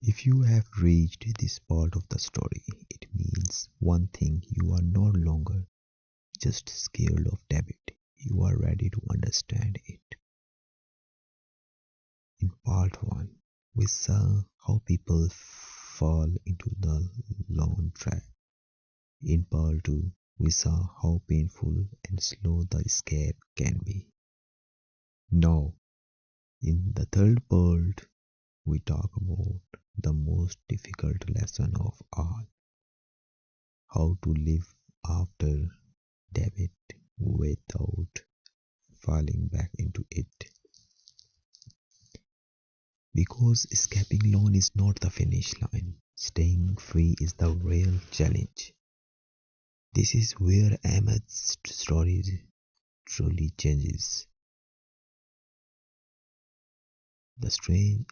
If you have reached this part of the story, it means one thing: you are no longer just scared of debit, you are ready to understand it. In part 1, we saw how people fall into the loan trap. In part 2, we saw how painful and slow the escape can be. Now, in the third part, we talk about the most difficult lesson of all: how to live after debit without falling back into it. Because escaping loan is not the finish line, staying free is the real challenge. This is where Ahmed's story truly changes. The strange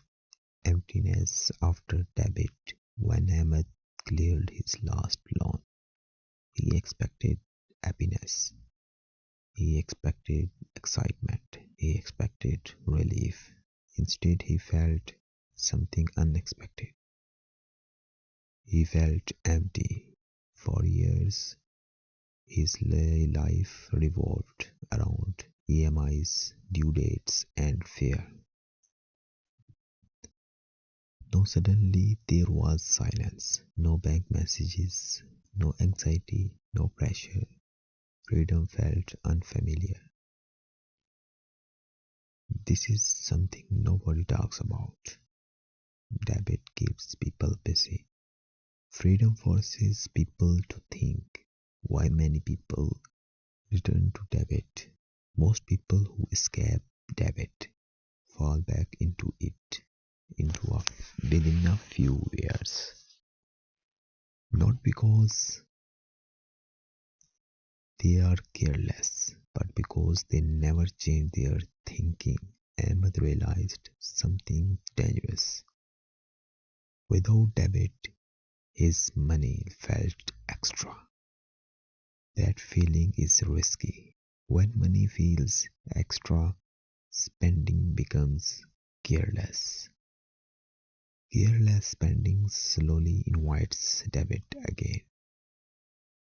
emptiness after debit. When Ahmed cleared his last loan, he expected happiness, he expected excitement, he expected relief. Instead, he felt something unexpected. He felt empty. For years, his life revolved around EMIs, due dates, and fear. Now suddenly there was silence, no bank messages, no anxiety, no pressure. Freedom felt unfamiliar. This is something nobody talks about. Debit keeps people busy. Freedom forces people to think. Why many people return to debit? Most people who escape debit fall back into it within a few years. Not because they are careless, but because they never change their thinking. Ahmed realized something dangerous. Without debit, his money felt extra. That feeling is risky. When money feels extra, spending becomes careless. Careless spending slowly invites debit again.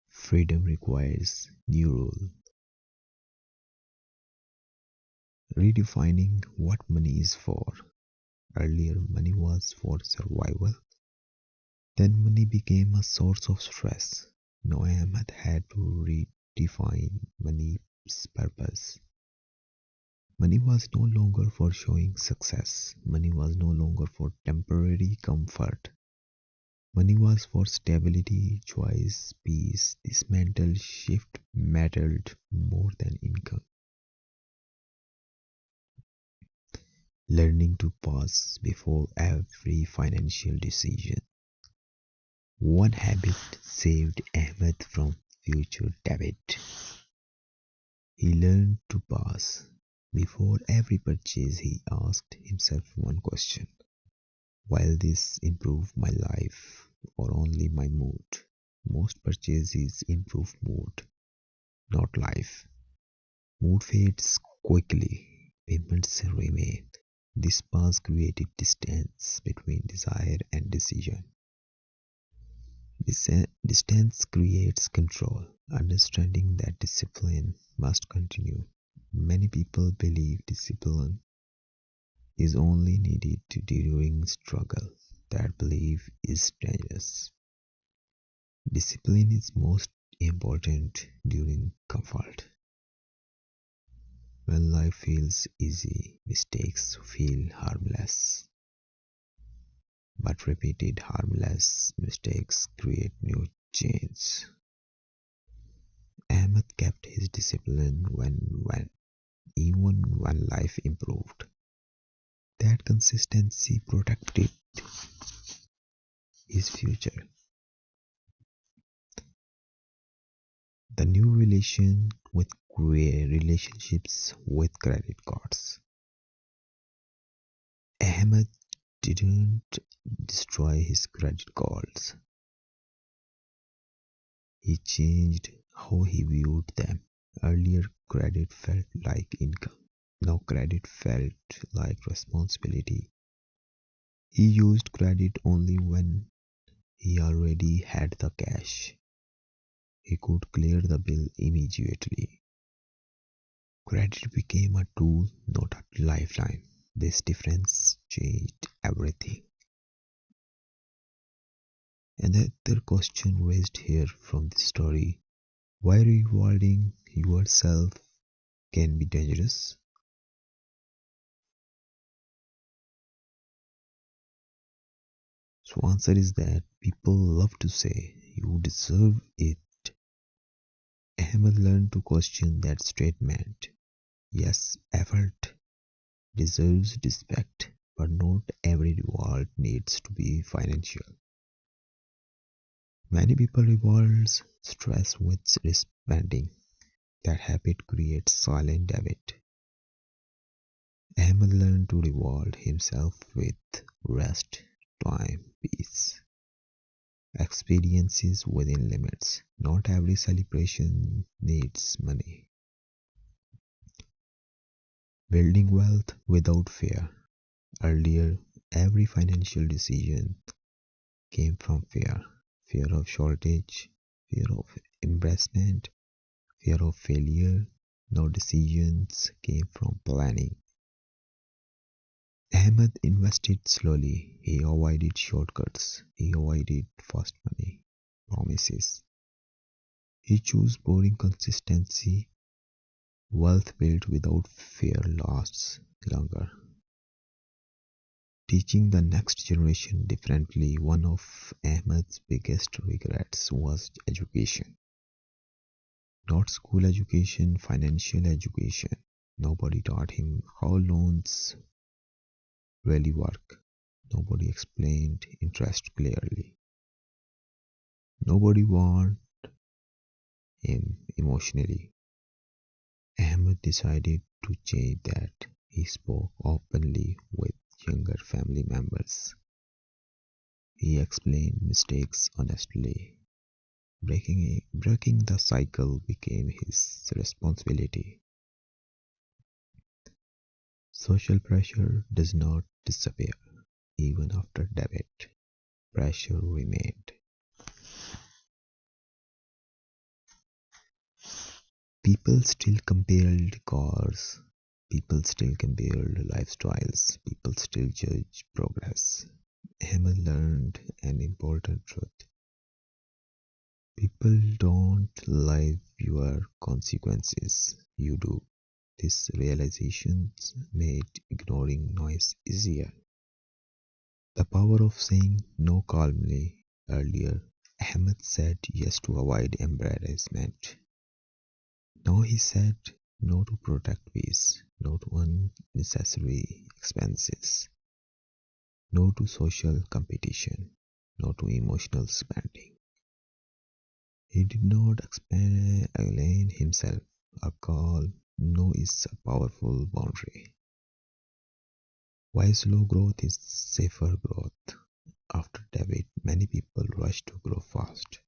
Freedom requires new rule. Redefining what money is for. Earlier, money was for survival. Then money became a source of stress. Now Ahmed had to redefine money's purpose. Money was no longer for showing success. Money was no longer for temporary comfort. Money was for stability, choice, peace. This mental shift mattered more than income. Learning to pause before every financial decision. One habit saved Ahmed from future debit. He learned to pause. Before every purchase, he asked himself one question: will this improve my life or only my mood? Most purchases improve mood, not life. Mood fades quickly, payments remain. This pause created distance between desire and decision. Distance creates control, understanding that discipline must continue. Many people believe discipline is only needed during struggle. That belief is dangerous. Discipline is most important during comfort. When life feels easy, mistakes feel harmless. But repeated harmless mistakes create new chains. Ahmed kept his discipline even when life improved. That consistency protected his future. The new relationships with credit cards. Ahmed didn't destroy his credit cards. He changed how he viewed them. Earlier, credit felt like income. Now, credit felt like responsibility. He used credit only when he already had the cash. He could clear the bill immediately. Credit became a tool, not a lifeline. This difference changed everything. Another question raised here from this story: why rewarding yourself can be dangerous? So answer is that people love to say you deserve it. Ahmed learned to question that statement. Yes, effort deserves respect, but not every reward needs to be financial. Many people reward stress with spending. That habit creates silent debt. Ahmed learned to reward himself with rest, time, peace, experiences within limits. Not every celebration needs money. Building wealth without fear. Earlier, every financial decision came from fear: fear of shortage, fear of embarrassment, fear of failure. Now decisions came from planning. Ahmed invested slowly. He avoided shortcuts. He avoided fast money promises. He chose boring consistency. Wealth built without fear lasts longer. Teaching the next generation differently. One of Ahmed's biggest regrets was education. Not school education, financial education. Nobody taught him how loans really work. Nobody explained interest clearly. Nobody warned him emotionally. Ahmed decided to change that. He spoke openly with younger family members. He explained mistakes honestly. Breaking the cycle became his responsibility. Social pressure does not disappear. Even after debate, pressure remained. People still compared cars, people still compared lifestyles, people still judge progress. Hamel learned an important truth: people don't live your consequences, you do. This realization made ignoring noise easier. The power of saying no calmly. Earlier, Ahmed said yes to avoid embarrassment. Now he said no to protect peace, no to unnecessary expenses, no to social competition, no to emotional spending. He did not explain himself. A call no is a powerful boundary. Why slow growth is safer growth? After debate, many people rush to grow fast.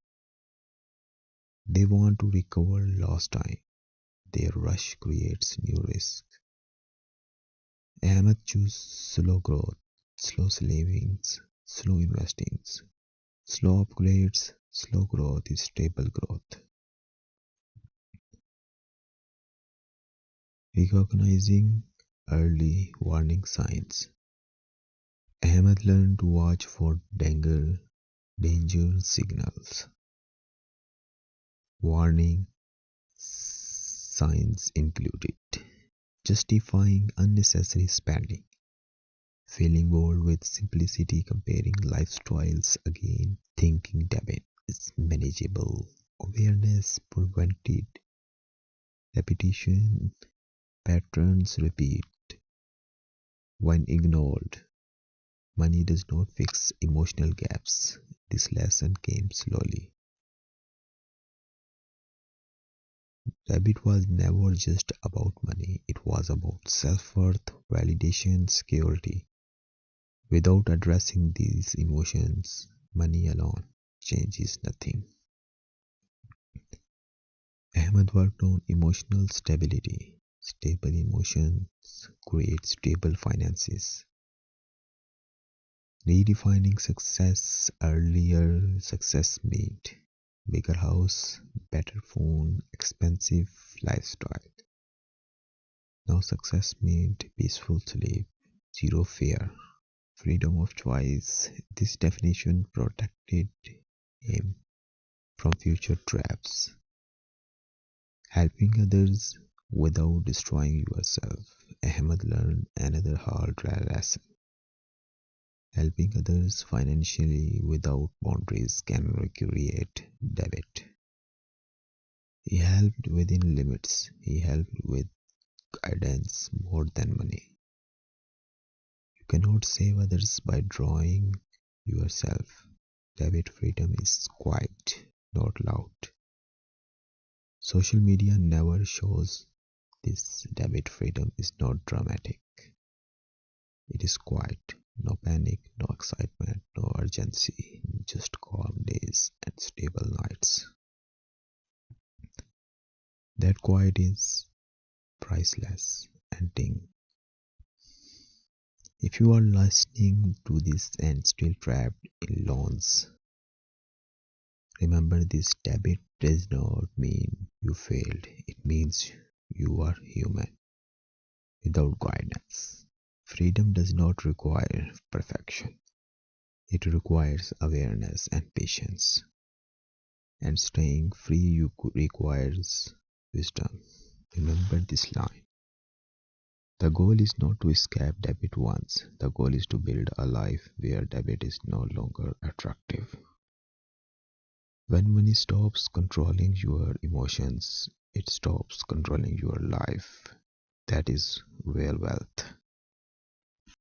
They want to recover lost time. Their rush creates new risk. Ahmed chose slow growth, slow savings, slow investings, slow upgrades. Slow growth is stable growth. Recognizing early warning signs. Ahmed learned to watch for danger signals. Warning signs included justifying unnecessary spending, feeling bored with simplicity, comparing lifestyles again, thinking debit is manageable, awareness prevented repetition, patterns repeat when ignored. Money does not fix emotional gaps. This lesson came slowly. Debit was never just about money, it was about self worth, validation, security. Without addressing these emotions, money alone changes nothing. Ahmed worked on emotional stability. Stable emotions create stable finances. Redefining success. Earlier, success meant bigger house, better phone, expensive lifestyle. Now, success meant peaceful sleep, zero fear, freedom of choice. This definition protected him from future traps, helping others without destroying yourself. Ahmed learned another hard lesson. Helping others financially without boundaries can create debt. He helped within limits. He helped with guidance more than money. You cannot save others by drawing yourself. Debit freedom is quiet, not loud. Social media never shows this. Debit freedom is not dramatic. It is quiet. No panic, no excitement, no urgency. Just calm days and stable nights. That quiet is priceless. Ending. If you are listening to this and still trapped in loans, remember this: debit does not mean you failed, it means you are human without guidance. Freedom does not require perfection, it requires awareness and patience. And staying free requires wisdom. Remember this line: the goal is not to escape debit once, the goal is to build a life where debit is no longer attractive. When money stops controlling your emotions, it stops controlling your life. That is real wealth.